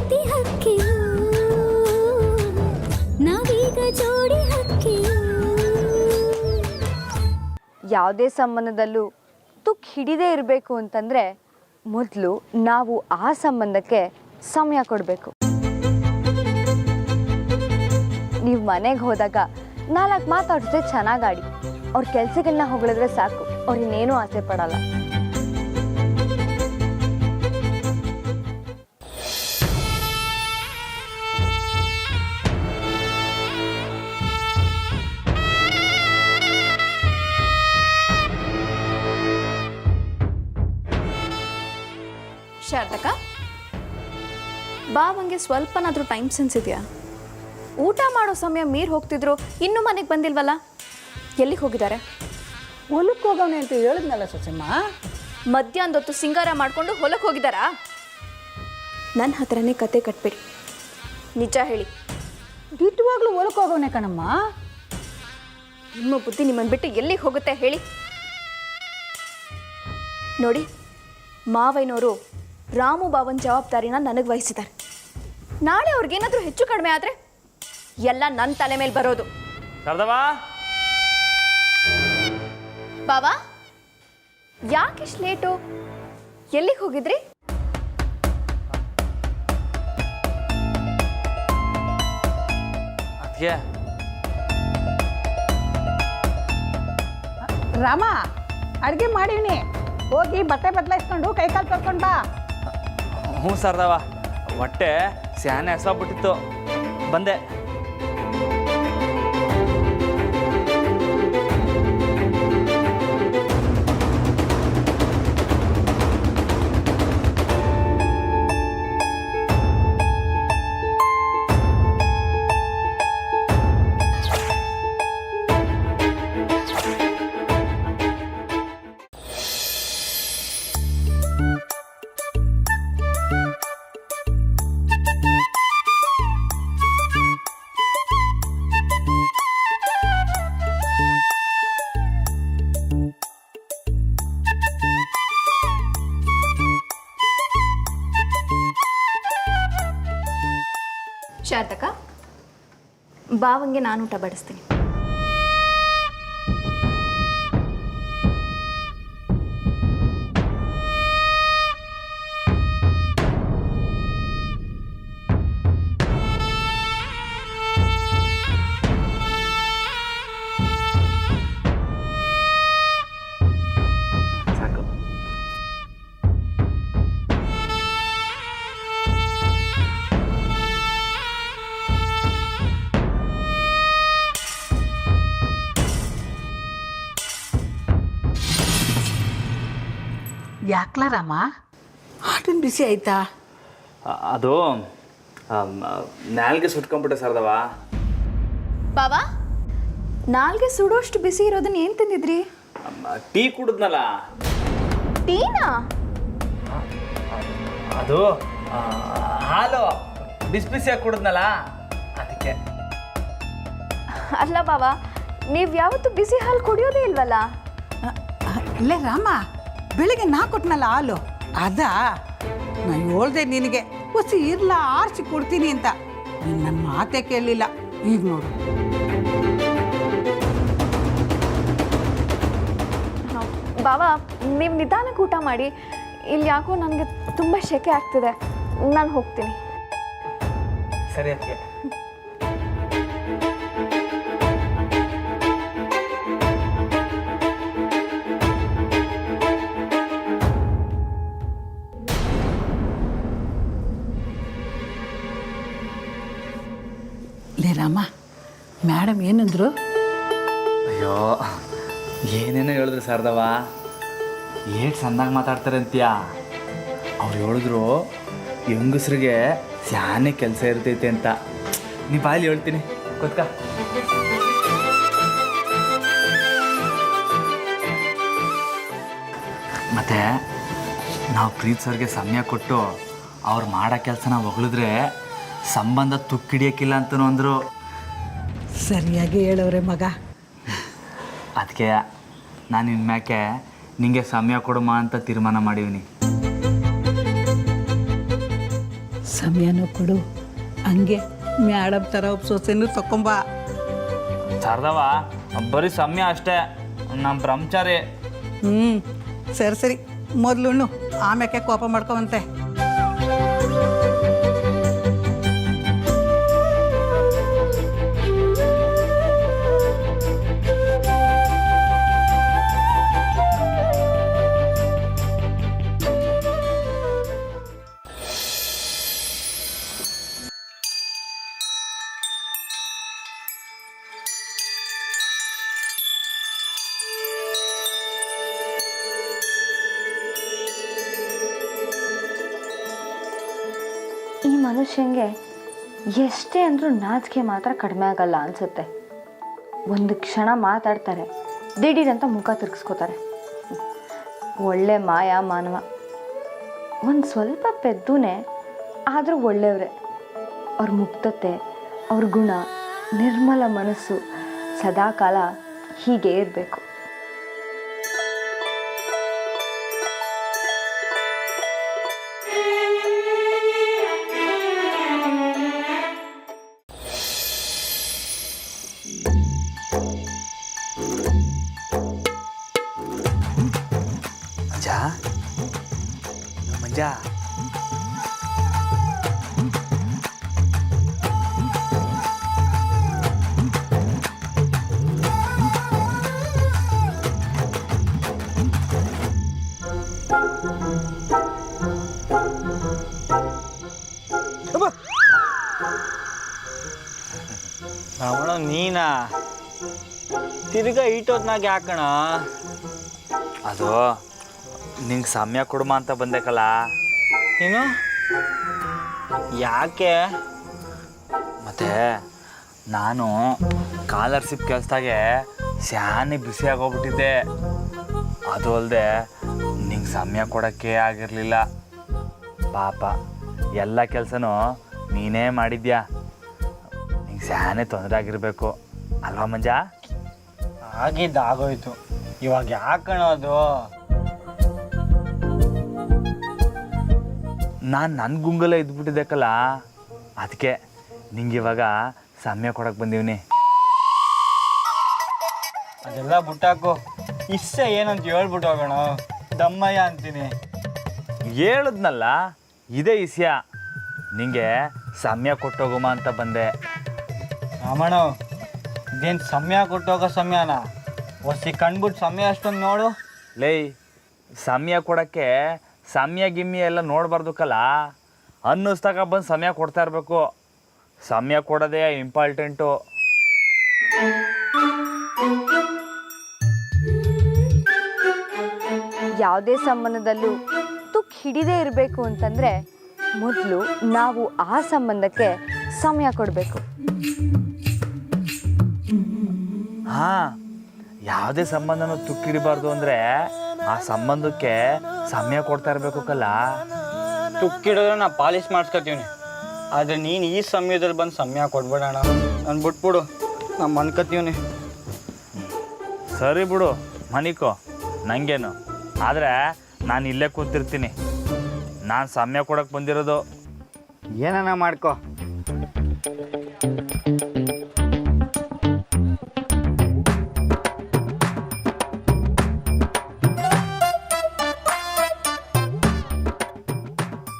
ಪ್ರೀತಿ ಹಕ್ಕಿಯು ನಾವೀಗ ಜೋಡಿ ಹಕ್ಕಿಯು. ಯಾವುದೇ ಸಂಬಂಧದಲ್ಲೂ ತುಕ್ ಹಿಡಿದೇ ಇರಬೇಕು ಅಂತಂದರೆ ಮೊದಲು ನಾವು ಆ ಸಂಬಂಧಕ್ಕೆ ಸಮಯ ಕೊಡಬೇಕು. ನೀವು ಮನೆಗೆ ಹೋದಾಗ 4 ಮಾತು ಅವ್ರ ಜೊತೆ ಚೆನ್ನಾಗಿ ಆಡಿ. ಅವ್ರ ಕೆಲಸಗಳನ್ನ ಹೊಗಳಿದ್ರೆ ಸಾಕು, ಅವ್ರು ಇನ್ನೇನೂ ಆಸೆ ಪಡಲ್ಲ. ಶಾರದಕ್ಕ, ಬಾವಂಗೆ ಸ್ವಲ್ಪನಾದರೂ ಟೈಮ್ ಸೆನ್ಸ್ ಇದೆಯಾ? ಊಟ ಮಾಡೋ ಸಮಯ ಮೀರ್ ಹೋಗ್ತಿದ್ರು, ಇನ್ನೂ ಮನೆಗೆ ಬಂದಿಲ್ವಲ್ಲ? ಎಲ್ಲಿಗೆ ಹೋಗಿದ್ದಾರೆ? ಹೊಲಕ್ಕೆ ಹೋಗೋನೆ ಅಂತ ಹೇಳಿದ್ನಲ್ಲ ಸೊಸೆಮ್ಮ. ಮಧ್ಯಾಹ್ನದ ಹೊತ್ತು ಸಿಂಗಾರ ಮಾಡಿಕೊಂಡು ಹೊಲಕ್ಕೆ ಹೋಗಿದ್ದಾರಾ? ನನ್ನ ಹತ್ರನೇ ಕತೆ ಕಟ್ಬೇಡಿ, ನಿಜ ಹೇಳಿ. ದಿಟ್ಟವಾಗ್ಲೂ ಹೊಲಕ್ಕೆ ಹೋಗೋನೆ ಕಣಮ್ಮ. ನಿಮ್ಮ ಬುದ್ಧಿ ನಿಮ್ಮನ್ನು ಬಿಟ್ಟು ಎಲ್ಲಿಗೆ ಹೋಗುತ್ತೆ ಹೇಳಿ? ನೋಡಿ, ಮಾವಯ್ಯನವರು ರಾಮು ಬಾವನ್ ಜವಾಬ್ದಾರಿನ ನನಗೆ ವಹಿಸಿದ್ದಾರೆ. ನಾಳೆ ಅವ್ರಿಗೇನಾದರೂ ಹೆಚ್ಚು ಕಡಿಮೆ ಆದರೆ ಎಲ್ಲ ನನ್ನ ತಲೆ ಮೇಲೆ ಬರೋದು. ಬಾವಾ, ಯಾಕಿಷ್ಟು ಲೇಟು? ಎಲ್ಲಿಗೆ ಹೋಗಿದ್ರಿ? ರಾಮ, ಅಡುಗೆ ಮಾಡೀನಿ. ಹೋಗಿ ಬಟ್ಟೆ ಬದಲಾಯಿಸ್ಕೊಂಡು ಕೈಕಾಲು ತೊಳ್ಕೊಂಡು ಬಾ. ಹ್ಞೂ ಸರ್ದವ, ಹೊಟ್ಟೆ ಸ್ಯಾನೆ ಹಸ್ವಾಗ್ಬಿಟ್ಟಿತ್ತು, ಬಂದೆ. ಶಾರದಕ್ಕ, ಬಾವಂಗೆ ನಾನು ಊಟ ಬಡಿಸ್ತೀನಿ. ಸಾಕು. ಯಾಕ್ಲ ರಾಮ, ಆಟನ್ ಬಿಸಿ ಆಯ್ತಾ? ಅದು ನಾಲ್ಗೆ ಸುಟ್ಕೊಂಡ್ಬಿಟ್ಟೆ ಸರ್ದವ. ಬಾವಾ, ನಾಲ್ಗೆ ಸುಡೋಷ್ಟು ಬಿಸಿ ಇರೋದನ್ನ ಏನು ತಿಂದಿದ್ರಿ? ಟೀ ಕುಡಿದ್ನಲ್ಲ. ಟೀನಾ? ಅದು ಹಾಲು ಬಿಸಿ ಬಿಸಿಯಾಗಿ ಕುಡಿದ್ನಲ್ಲ, ಅದಕ್ಕೆ. ಅಲ್ಲ ಬಾವಾ, ನೀವು ಯಾವತ್ತೂ ಬಿಸಿ ಹಾಲು ಕುಡಿಯೋದೇ ಇಲ್ವಲ್ಲ? ಇಲ್ಲೇ ರಾಮ, ಬೆಳಿಗ್ಗೆ ನಾ ಕೊಟ್ಟನಲ್ಲ ಹಾಲು, ಅದಾ? ನಾನು ಹೇಳ್ದೆ ನಿನಗೆ ಹೊಸಿ ಇರ್ಲ ಆರಿಸಿ ಕೊಡ್ತೀನಿ ಅಂತ. ನೀನು ನನ್ನ ಮಾತೇ ಕೇಳಲಿಲ್ಲ. ಈಗ ನೋಡು. ಬಾವಾ, ನೀವು ನಿಧಾನಕ್ಕೆ ಊಟ ಮಾಡಿ. ಇಲ್ಲಿ ಯಾಕೋ ನನಗೆ ತುಂಬ ಶೆಕೆ ಆಗ್ತಿದೆ, ನಾನು ಹೋಗ್ತೀನಿ. ಸರಿ ಅದಕ್ಕೆ. ಲೇ ರಾಮ, ಮೇಡಮ್ ಏನಂದ್ರು? ಅಯ್ಯೋ, ಏನೇನೋ ಹೇಳಿದ್ರು ಸರ್ದವ. ಏಟ್ ಸಂದಾಗಿ ಮಾತಾಡ್ತಾರೆ ಅಂತೀಯ. ಅವ್ರು ಹೇಳಿದ್ರು ಹೆಂಗಸ್ರಿಗೆ ಸ್ಯಾನೆ ಕೆಲಸ ಇರ್ತೈತೆ ಅಂತ. ನೀ ಬಾಯಲ್ಲಿ ಹೇಳ್ತೀನಿ, ಗೊತ್ತಾ? ಮತ್ತು ನಾವು ಪ್ರೀತಿಸೋರಿಗೆ ಸಮಯ ಕೊಟ್ಟು ಅವ್ರು ಮಾಡೋ ಕೆಲಸನ ಹೊಗಳಿದ್ರೆ ಸಂಬಂಧ ತುಕ್ಕಿಡಿಯೋಕ್ಕಿಲ್ಲ ಅಂತನೂ ಅಂದರು. ಸರಿಯಾಗಿ ಹೇಳವ್ರೆ ಮಗ. ಅದಕ್ಕೆ ನಾನು ಇನ್ಮ್ಯಾಕೆ ನಿಂಗೆ ಸಮಯ ಕೊಡುಮ ಅಂತ ತೀರ್ಮಾನ ಮಾಡಿದ್ದೀನಿ. ಸಮಯನೂ ಕೊಡು, ಹಂಗೆ ಮ್ಯಾಡಮ್ ಥರ ಒಬ್ಬ ಸೊಸೆನೂ ತಕೊಂಬ. ಶಾರದವ ಬರೀ ಸಮಯ ಅಷ್ಟೇ, ನಮ್ಮ ಬ್ರಹ್ಮಚಾರಿ. ಸರಿ ಸರಿ, ಮೊದಲು ಆಮ್ಯಾಕೆ ಕೋಪ ಮಾಡ್ಕೊವಂತೆ. ಈ ಮನುಷ್ಯಂಗೆ ಎಷ್ಟೇ ಅಂದರೂ ನಾಚಿಕೆ ಮಾತ್ರ ಕಡಿಮೆ ಆಗಲ್ಲ ಅನಿಸುತ್ತೆ. ಒಂದು ಕ್ಷಣ ಮಾತಾಡ್ತಾರೆ, ದಿಢೀರಂತ ಮುಖ ತಿರ್ಗಿಸ್ಕೋತಾರೆ. ಒಳ್ಳೆ ಮಾಯಾ ಮಾನವ. ಒಂದು ಸ್ವಲ್ಪ ಪೆದ್ದುನೇ ಆದರೂ ಒಳ್ಳೆಯವರೇ. ಅವ್ರ ಮುಕ್ತತೆ, ಅವ್ರ ಗುಣ, ನಿರ್ಮಲ ಮನಸ್ಸು ಸದಾಕಾಲ ಹೀಗೆ ಇರಬೇಕು. ಮಂಜಾ ರಮಣ ನೀನಾ ತಿರ್ಗಾ ಈಟೋತ್ನಾಗ ಯಾಕಣ? ಅದು ನಿಂಗೆ ಸಮಯ ಕೊಡುಮ ಅಂತ ಬಂದೇಕಲ್ಲ. ಏನು ಯಾಕೆ? ಮತ್ತೆ ನಾನು ಸ್ಕಾಲರ್ಶಿಪ್ ಕೆಲಸದಾಗೆ ಸ್ಯಾನೆ ಬಿಸಿ ಆಗೋಗ್ಬಿಟ್ಟಿದ್ದೆ. ಅದು ಅಲ್ಲದೆ ನಿಂಗೆ ಸಮಯ ಕೊಡೋಕ್ಕೆ ಆಗಿರಲಿಲ್ಲ. ಪಾಪ ಎಲ್ಲ ಕೆಲಸನೂ ನೀನೇ ಮಾಡಿದ್ಯಾ. ನಿಂಗೆ ಸ್ಯಾನೆ ತೊಂದರೆ ಆಗಿರಬೇಕು ಅಲ್ವಾ ಮಂಜಾ? ಆಗಿದ್ದಾಗೋಯ್ತು, ಇವಾಗ ಯಾಕಣ ಅದು? ನಾನು ನನ್ನ ಗುಂಗಲೇ ಇದ್ಬಿಟ್ಟಿದ್ದಕ್ಕಲ್ಲ, ಅದಕ್ಕೆ ನಿಂಗೆ ಇವಾಗ ಸಮಯ ಕೊಡಕ್ಕೆ ಬಂದೀವ್ನಿ. ಅದೆಲ್ಲ ಬಿಟ್ಟಾಕು, ಇಷ್ಟೇ ಏನಂತ ಹೇಳ್ಬಿಟ್ಟು ಹೋಗೋಣ. ದಮ್ಮಯ್ಯ ಅಂತೀನಿ. ಹೇಳಿದ್ನಲ್ಲ, ಇದೇ ಇಸ್ಯ. ನಿಂಗೆ ಸಮಯ ಕೊಟ್ಟೋಗುಮ ಅಂತ ಬಂದೆ. ರಮಣ ಇದೇನು ಸಮಯ ಕೊಟ್ಟೋಗೋ ಸಮಯನ? ಹೊಸಿ ಕಣ್ಬಿಟ್ಟು ಸಮಯ ಅಷ್ಟೊಂದು ನೋಡು. ಲೇ, ಸಮಯ ಕೊಡೋಕ್ಕೆ ಸಮಯ ಗಿಮ್ಮಿ ಎಲ್ಲ ನೋಡಬಾರ್ದಕ್ಕಲ್ಲ, ಅನ್ನಿಸ್ದಾಗ ಬಂದು ಸಮಯ ಕೊಡ್ತಾ ಇರಬೇಕು. ಸಮಯ ಕೊಡೋದೇ ಇಂಪಾರ್ಟೆಂಟು. ಯಾವುದೇ ಸಂಬಂಧದಲ್ಲೂ ತುಕ್ ಹಿಡಿದೇ ಇರಬೇಕು ಅಂತಂದರೆ ಮೊದಲು ನಾವು ಆ ಸಂಬಂಧಕ್ಕೆ ಸಮಯ ಕೊಡಬೇಕು. ಹಾಂ, ಯಾವುದೇ ಸಂಬಂಧನೂ ತುಕ್ಕಿಡಿಬಾರ್ದು ಅಂದರೆ ಆ ಸಂಬಂಧಕ್ಕೆ ಸಮಯ ಕೊಡ್ತಾ ಇರಬೇಕು ಕಲ್ಲ. ತುಕ್ಕಿಡಿದ್ರೆ ನಾ ಪಾಲಿಶ್ ಮಾಡಿಸ್ಕೊತೀವಿ. ಆದರೆ ನೀನು ಈ ಸಮಯದಲ್ಲಿ ಬಂದು ಸಮಯ ಕೊಡ್ಬೇಡಣ. ನಾನು ಬಿಟ್ಬಿಡು, ನಾನು ಮನ್ಕೋತೀವಿ. ಸರಿ ಬಿಡು, ಮನಿಕೋ, ನನಗೇನು. ಆದರೆ ನಾನು ಇಲ್ಲೇ ಕೂತಿರ್ತೀನಿ. ನಾನು ಸಮಯ ಕೊಡೋಕ್ಕೆ ಬಂದಿರೋದು. ಏನನ ಮಾಡ್ಕೋ.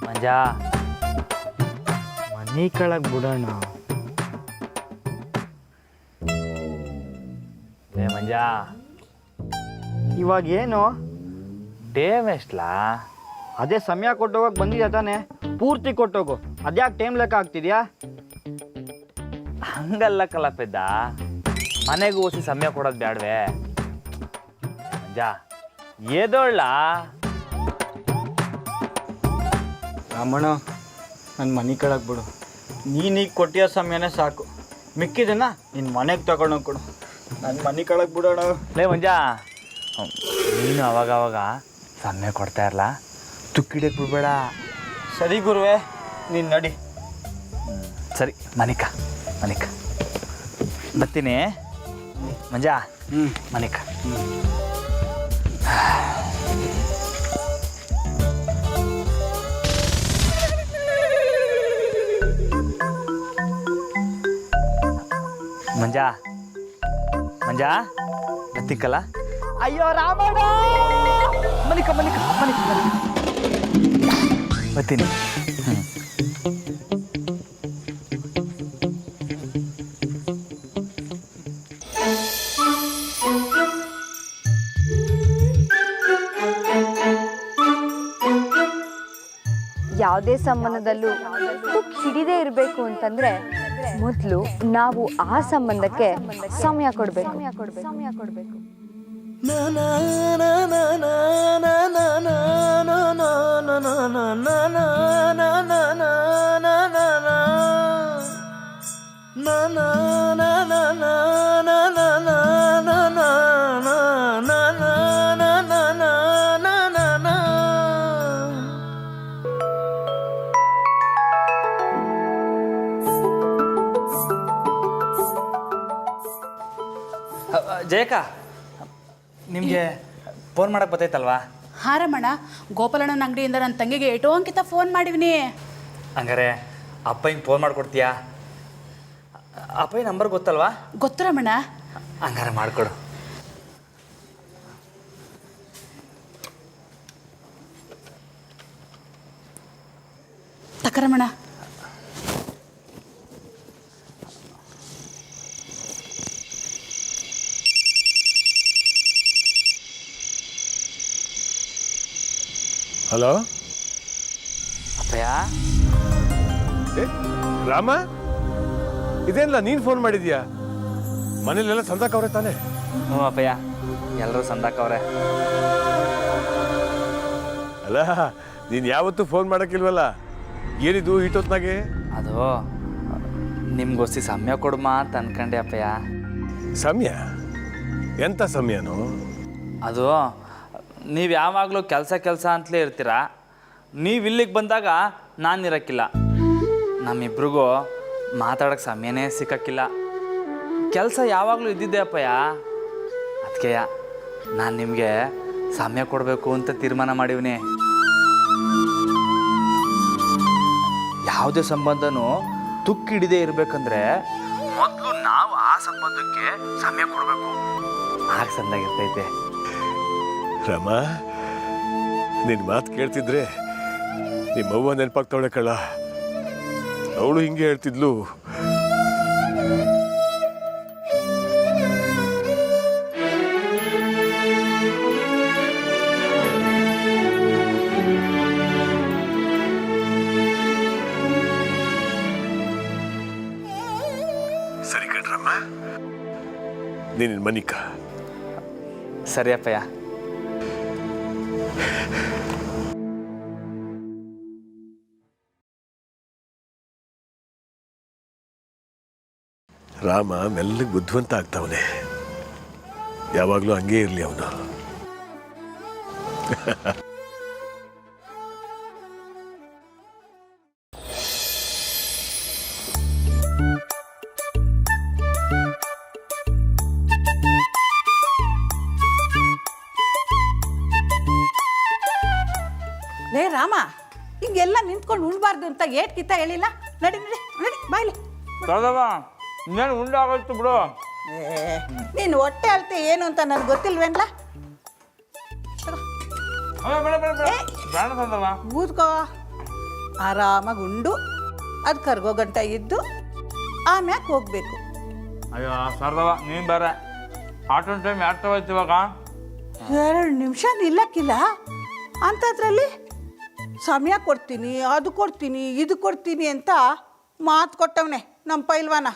ಮಂಜಾ, ಮನೆ ಕೆಳಗೆ ಬಿಡೋಣ. ಏ ಮಂಜಾ, ಇವಾಗ ಏನು ಟೇಮ್ ಎಷ್ಟಲಾ? ಅದೇ ಸಮಯ ಕೊಟ್ಟೋಗಕ್ಕೆ ಬಂದಿದ್ಯಾ ತಾನೆ, ಪೂರ್ತಿ ಕೊಟ್ಟೋಗು. ಅದ್ಯಾಕೆ ಟೈಮ್ ಲೆಕ್ಕ ಆಗ್ತಿದ್ಯಾ? ಹಂಗಲ್ಲ ಕಲಪೆದ್ದ, ಮನೆಗೆ ಓಸಿ ಸಮಯ ಕೊಡೋದು ಬೇಡವೇ? ಮಂಜಾ ಏದೋಳ್ಳ. ರಮಣ, ನನ್ನ ಮನೆ ಕೆಳಗೆ ಬಿಡು. ನೀನೀಗ ಕೊಟ್ಟಿರೋ ಸಮಯನೇ ಸಾಕು. ಮಿಕ್ಕಿದನ್ನ ನಿನ್ನ ಮನೆಗೆ ತಗೊಂಡೋಗಿ ಕೊಡು. ನನ್ನ ಮನೆ ಕೆಳಗೆ ಬಿಡೋಣ. ಲೇ ಮಂಜಾ, ನೀನು ಅವಾಗವಾಗ ಸಮಯ ಕೊಡ್ತಾ ಇರಲ್ಲ, ತುಕ್ಕಿಡಕ್ಕೆ ಬಿಡ್ಬೇಡ. ಸರಿ ಗುರುವೆ, ನೀನು ನಡಿ. ಸರಿ, ಮನಿಕ ಬರ್ತೀನಿ ಮಂಜಾ. ಮನಿಕ. ಮಂಜಾ ಮಂಜಾ ಬತ್ತಿಕ್ಕಲ್ಲ ಅಯ್ಯೋ ರಾಮಣ್ಣ ಮನಿಕ ಮನಿಕ ಮನಿಕ ಬತ್ತೀನಿ ಯಾವುದೇ ಸಂಬಂಧದಲ್ಲೂ ತುಕ್ಕು ಹಿಡಿದೇ ಇರಬೇಕು ಅಂತಂದ್ರೆ ಮೊದಲು ನಾವು ಆ ಸಂಬಂಧಕ್ಕೆ ಸಮಯ ಕೊಡಬೇಕು. ಜಯಕ ನಿಮಗೆ ಫೋನ್ ಮಾಡಕ್ಕೆ ಬರ್ತೈತಲ್ವಾ? ಹಾಂ ರಮಣ, ಗೋಪಾಲಣ್ಣನ ಅಂಗಡಿಯಿಂದ ನನ್ನ ತಂಗಿಗೆ ಏಟೋ ಅಂಕಿತ ಫೋನ್ ಮಾಡಿವ್ನಿ. ಹಂಗಾರೆ ಅಪ್ಪ ಹಿಂಗೆ ಫೋನ್ ಮಾಡಿಕೊಡ್ತೀಯಾ? ಅಪ್ಪ ನಂಬರ್ ಗೊತ್ತಲ್ವಾ? ಗೊತ್ತು ರಮಣ. ಹಂಗಾರೆ ಮಾಡಿಕೊಡು. ತಕ ರಮಣ. ಹಲೋ ಅಪ್ಪಯ್ಯ. ರಾಮ, ಇದೇನಿಲ್ಲ ನೀನು ಫೋನ್ ಮಾಡಿದ್ಯಾ? ಮನೇಲೆಲ್ಲ ಸಂದಾಕವ್ರೆ ತಾನೆ? ಹ್ಞೂ ಅಪ್ಪಯ್ಯ, ಎಲ್ಲರೂ ಸಂದಾಕವ್ರೆ. ಅಲ್ಲ, ನೀನು ಯಾವತ್ತೂ ಫೋನ್ ಮಾಡೋಕ್ಕಿಲ್ವಲ್ಲ, ಏನಿದು ಇಟ್ಟೊತ್ನಾಗೆ? ಅದು ನಿಮ್ಗೋಸ್ತಿ ಸಮಯ ಕೊಡುಮ ಅಂತ ಅನ್ಕೊಂಡೆ ಅಪ್ಪಯ್ಯ. ಸಮಯ? ಎಂಥ ಸಮಯನೋ? ಅದು ನೀವು ಯಾವಾಗಲೂ ಕೆಲಸ ಅಂತಲೇ ಇರ್ತೀರ. ನೀವು ಇಲ್ಲಿಗೆ ಬಂದಾಗ ನಾನು ಇರೋಕ್ಕಿಲ್ಲ. ನಮ್ಮಿಬ್ರಿಗೂ ಮಾತಾಡೋಕ್ಕೆ ಸಮಯನೇ ಸಿಕ್ಕಿಲ್ಲ. ಕೆಲಸ ಯಾವಾಗಲೂ ಇದ್ದಿದ್ದೆ ಅಪ್ಪಯ್ಯ. ಅದಕ್ಕೆ ನಾನು ನಿಮಗೆ ಸಮಯ ಕೊಡಬೇಕು ಅಂತ ತೀರ್ಮಾನ ಮಾಡಿವ್ನಿ. ಯಾವುದೇ ಸಂಬಂಧನೂ ತುಕ್ಕಿಡದೆ ಇರಬೇಕಂದ್ರೆ ಮೊದಲು ನಾವು ಆ ಸಂಬಂಧಕ್ಕೆ ಸಮಯ ಕೊಡಬೇಕು. ಆಗ ಸಂದಾಗಿರ್ತೈತೆ. ರಾಮ, ನಿನ್ನ ಮಾತು ಕೇಳ್ತಿದ್ರೆ ನಿಮ್ಮವ್ವ ನೆನಪಾಗ್ತಾವಳೆ ಕಳ್ಳ. ಅವಳು ಹಿಂಗೆ ಹೇಳ್ತಿದ್ಲು. ಸರಿ ಕಣ್ರಮ್ಮ, ನೀನು ಮನಿಕ. ಸರಿ ಅಪ್ಪಯ್ಯ. ರಾಮ ಮೆಲ್ಲಗೆ ಬುದ್ಧಿವಂತ ಆಗ್ತಾವನೆ. ಯಾವಾಗಲೂ ಹಂಗೇ ಇರಲಿ ಅವನು. ಲೇ ರಾಮ, ಹಿಂಗೆಲ್ಲ ನಿಂತ್ಕೊಂಡು ಉಣ್ಬಾರ್ದು ಅಂತ ಏಟ್ ಕಿತ್ತ ಹೇಳಿಲ್ಲ? ನಡಿ ನಡಿ ನಡಿ ಬಾಯ್ಲಿ. ಇನ್ನೇನು ಉಂಡೆ ಆಗೋಯ್ತು ಬಿಡು. ನೀನು ಹೊಟ್ಟೆ ಅಳ್ತೆ ಏನು ಅಂತ ನನಗೆ ಗೊತ್ತಿಲ್ವೇನ್ಲ? ಊದ್ಕೋ, ಆರಾಮಾಗಿ ಉಂಡು ಅದು ಕರ್ಗೋ ಗಂಟ ಇದ್ದು ಆಮ್ಯಾಕೆ ಹೋಗ್ಬೇಕು. ಅಯ್ಯೋ ಸರ್ದವ, ನೀನು ಬೇರೆ ಆಟೋ ಟೈಮ್ ಯಾಕೆ ತಗೋಯ್ತು ಇವಾಗ? 2 ನಿಮಿಷ ನಿಲ್ಲಕ್ಕಿಲ್ಲ ಅಂಥದ್ರಲ್ಲಿ ಸಮಯ ಕೊಡ್ತೀನಿ, ಅದು ಕೊಡ್ತೀನಿ, ಇದು ಕೊಡ್ತೀನಿ ಅಂತ ಮಾತು ಕೊಟ್ಟವನೆ ನಮ್ಮ ಪೈಲ್ವಾನ.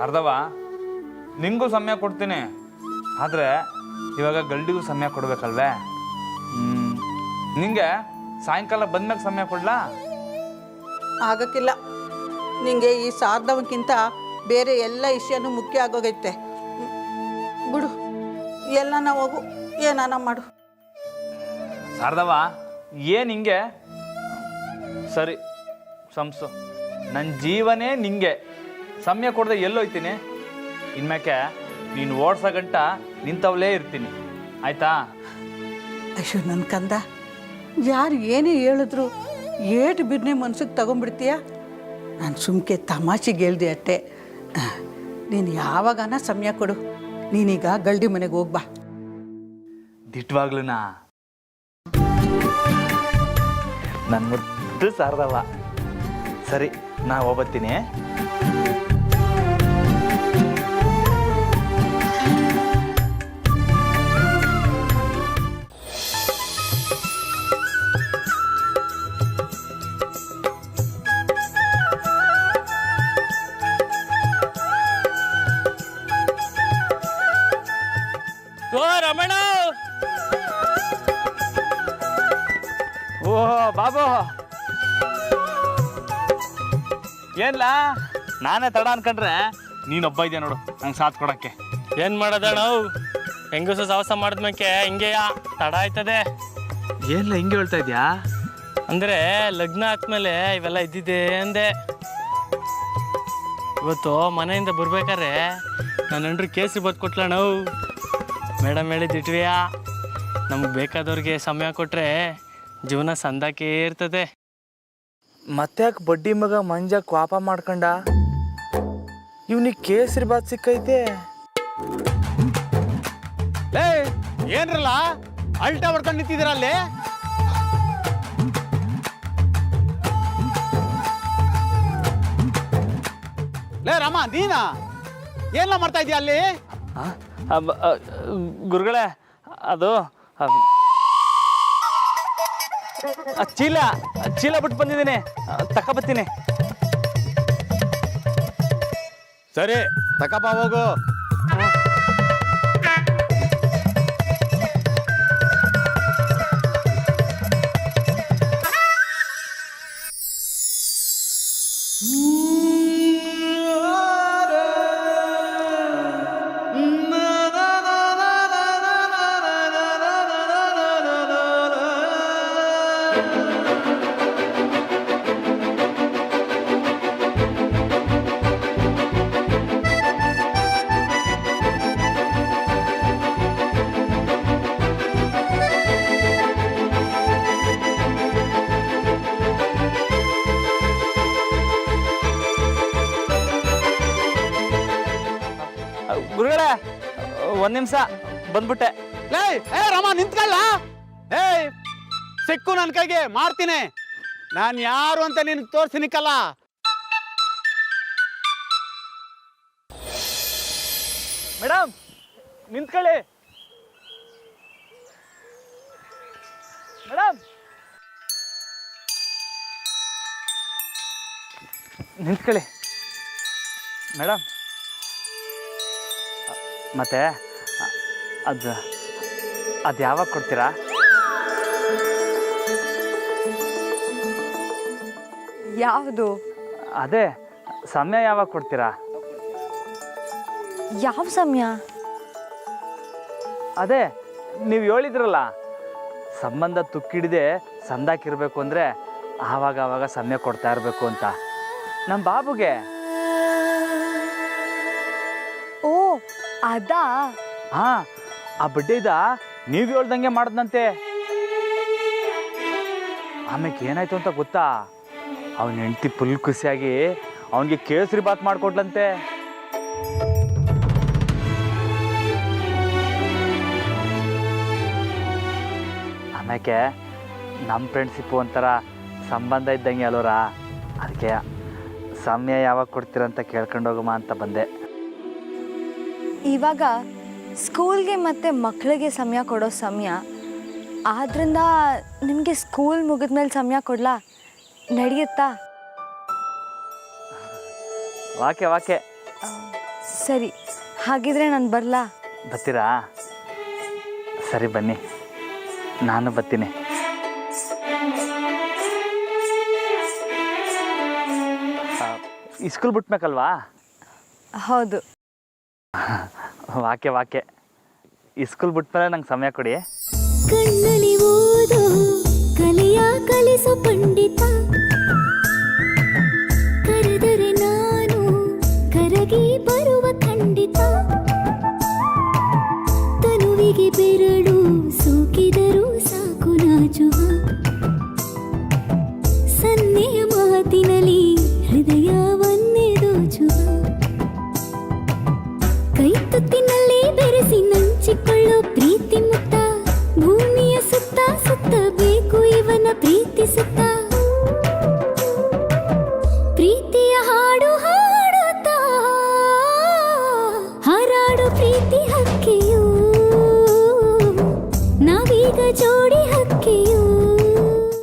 ಶಾರದವ, ನಿಂಗೂ ಸಮಯ ಕೊಡ್ತೀನಿ, ಆದರೆ ಇವಾಗ ಗಲ್ಡಿಗೂ ಸಮಯ ಕೊಡ್ಬೇಕಲ್ವೇ? ನಿಂಗೆ ಸಾಯಂಕಾಲ ಬಂದ್ಮೇಲೆ ಸಮಯ ಕೊಡ್ಲಾ? ಆಗಕ್ಕಿಲ್ಲ. ನಿಂಗೆ ಈ ಸಾರ್ದವಕ್ಕಿಂತ ಬೇರೆ ಎಲ್ಲ ವಿಷಯನೂ ಮುಖ್ಯ ಆಗೋಗೈತೆ. ಬಿಡು, ಎಲ್ಲನ ಹೋಗು, ಏನಾನ ಮಾಡು. ಶಾರದವ, ಏನು ಹಿಂಗೆ? ಸರಿ ಸಂಸು, ನನ್ನ ಜೀವನೇ ನಿಂಗೆ. ಸಮಯ ಕೊಡದೆ ಎಲ್ಲೋಯ್ತೀನಿ. ಇನ್ಮ್ಯಾಕೆ ನೀನು ಓಡ್ಸೋ ಗಂಟ ನಿಂತವಲೇ ಇರ್ತೀನಿ, ಆಯ್ತಾ? ಅಯ್ಯೋ ನನ್ನ ಕಂದ, ಯಾರು ಏನೇ ಹೇಳಿದ್ರು ಏಟು ಬಿರ್ನೆ ಮನ್ಸಿಗೆ ತಗೊಂಡ್ಬಿಡ್ತೀಯ? ನಾನು ಸುಮ್ಕೆ ತಮಾಷೆಗೆ ಹೇಳ್ದೆ ಅಷ್ಟೆ. ನೀನು ಯಾವಾಗನ ಸಮಯ ಕೊಡು. ನೀನೀಗ ಗಲ್ಡಿ ಮನೆಗೆ ಹೋಗ್ಬಾ. ದಿಟ್ವಾಗ್ಲೂನಾ? ನನ್ನ ಮುದ್ದು ಸಾರದವ. ಸರಿ, ನಾ ಹೋಗ್ಬತ್ತೀನಿ. ಓ ರಮಣ, ಓ ಬಾಬು, ಏನ್ಲ ನಾನೇ ತಡ ಅನ್ಕೊಂಡ್ರೆ ನೀನೊಬ್ಬ ಇದೆಯಾ ನೋಡು ನಂಗೆ ಸಾಥ್ ಕೊಡಕ್ಕೆ. ಏನ್ ಮಾಡೋದಣ್ಣ? ಹೆಂಗಸು ಸಾಹಸ ಮಾಡಿದ್ಮೇಕೆ ಹಿಂಗೆಯ ತಡ ಆಯ್ತದೆ. ಏನ್ಲ ಹಿಂಗೆ ಹೇಳ್ತಾ ಇದ್ಯಾ? ಅಂದ್ರೆ ಲಗ್ನ ಆದ್ಮೇಲೆ ಇವೆಲ್ಲ ಇದ್ದಿದೆ ಅಂದೆ. ಇವತ್ತು ಮನೆಯಿಂದ ಬರ್ಬೇಕಾರೆ ನನ್ನ ಹೆಂಡ್ರು ಕೇಸರಿ ಬದ್ ಕೊಟ್ಲಣ್ಣ. ಮೇಡಮ್ ಹೇಳಿದ್ದಿಟ್ವಿಯಾ, ನಮ್ಗೆ ಬೇಕಾದವ್ರಿಗೆ ಸಮಯ ಕೊಟ್ರೆ ಜೀವನ ಸಂದಾಕೆ ಇರ್ತದೆ. ಮತ್ತ್ಯಾಕೆ ಬಡ್ಡಿ ಮಗ ಮಂಜ ಕ್ವಾಪ ಮಾಡ್ಕೊಂಡ? ಇವನಿಗೆ ಕೇಸರಿ ಬಾತ್ ಸಿಕ್ಕೈತೆ. ಏನ್ರಲ್ಲ ಅಲ್ಟಾ ಹೊಡ್ಕೊಂಡು ನಿಂತಿದ್ದೀರ ಅಲ್ಲಿ? ಲೇ ರಾಮ, ನೀನಾ? ಏನೆಲ್ಲ ಮಾಡ್ತಾ ಇದೀಯ ಅಲ್ಲಿ? ಗುರುಗಳೇ, ಅದು ಚೀಲ ಚೀಲ ಬಿಟ್ಟು ಬಂದಿದ್ದೀನಿ, ತಗೊಬತ್ತೀನಿ. ಸರಿ, ತಕಪ್ಪ ಹೋಗು. ಗುರುಗಳೇ, ಒಂದ್ ನಿಮಿಷ ಬಂದ್ಬಿಟ್ಟೆ. ಏ ರಾಮ, ನಿಂತ್ಕೊಳ್ಳ. ಏಯ್, ಸಿಕ್ಕು ನನ್ನ ಕೈಗೆ, ಮಾಡ್ತೀನಿ. ನಾನು ಯಾರು ಅಂತ ನಿನ್ಗೆ ತೋರ್ಸಿನಿಕ್ಕಲ್ಲ. ಮೇಡಮ್ ನಿಂತ್ಕೊಳ್ಳಿ. ಮೇಡಮ್ ನಿಂತ್ಕೊಳ್ಳಿ. ಮೇಡಮ್, ಮತ್ತೆ ಅದು ಯಾವಾಗ ಕೊಡ್ತೀರಾ? ಯಾವುದು? ಅದೇ ಸಮಯ ಯಾವಾಗ ಕೊಡ್ತೀರಾ? ಯಾವ ಸಮಯ? ಅದೇ ನೀವು ಹೇಳಿದ್ರಲ್ಲ, ಸಂಬಂಧ ತುಕ್ಕಿಡಿದೆ ಸಂದಾಕಿರ್ಬೇಕು ಅಂದರೆ ಆವಾಗ ಸಮಯ ಕೊಡ್ತಾ ಇರಬೇಕು ಅಂತ ನಮ್ಮ ಬಾಬುಗೆ. ಓ ಅದಾ? ಹಾಂ, ಆ ಬಡ್ಡಿದ ನೀವು ಹೇಳ್ದಂಗೆ ಮಾಡಿದ್ನಂತೆ. ಆಮೇಲೆ ಏನಾಯ್ತು ಅಂತ ಗೊತ್ತಾ? ಅವನ ಹೆಂಡತಿ ಫುಲ್ ಖುಷಿಯಾಗಿ ಅವನಿಗೆ ಕೇಸರಿ ಬಾತ್ ಮಾಡಿಕೊಟ್ಲಂತೆ. ಆಮೇಲೆ ನಮ್ಮ ಫ್ರೆಂಡ್ಶಿಪ್ಪು ಒಂಥರ ಸಂಬಂಧ ಇದ್ದಂಗೆ ಅಲ್ಲೋರ. ಅದಕ್ಕೆ ಸಮಯ ಯಾವಾಗ ಕೊಡ್ತೀರಂತ ಕೇಳ್ಕೊಂಡೋಗಮ್ಮ ಅಂತ ಬಂದೆ. ಇವಾಗ ಸ್ಕೂಲ್ಗೆ ಮತ್ತು ಮಕ್ಕಳಿಗೆ ಸಮಯ ಕೊಡೋ ಸಮಯ ಆದ್ದರಿಂದ ನಿಮಗೆ ಸ್ಕೂಲ್ ಮುಗಿದ್ಮೇಲೆ ಸಮಯ ಕೊಡ್ಲಾ? ನಡೆಯುತ್ತಾ? ವಾಕೆ ಸರಿ, ಹಾಗಿದ್ರೆ ನಾನು ಬರಲಾ? ಬರ್ತೀರಾ? ಸರಿ ಬನ್ನಿ, ನಾನು ಬರ್ತೀನಿ. ಸ್ಕೂಲ್ ಬಿಟ್ಬೇಕಲ್ವಾ? ಹೌದು. ವಾಕೆ ಸ್ಕೂಲ್ ಬಿಟ್ಮೇಲೆ ನಂಗೆ ಸಮಯ ಕೊಡಿ. ಕಣ್ಣಲ್ಲಿ ಓದೋ ಕಲೆಯ ಕಲಿಸು ಪಂಡಿತ, ಕರೆದರೆ ನಾನು ಕರಗಿ ಬರುವ ಖಂಡಿತ, ತನುವಿಗೆ ಬೆರಳು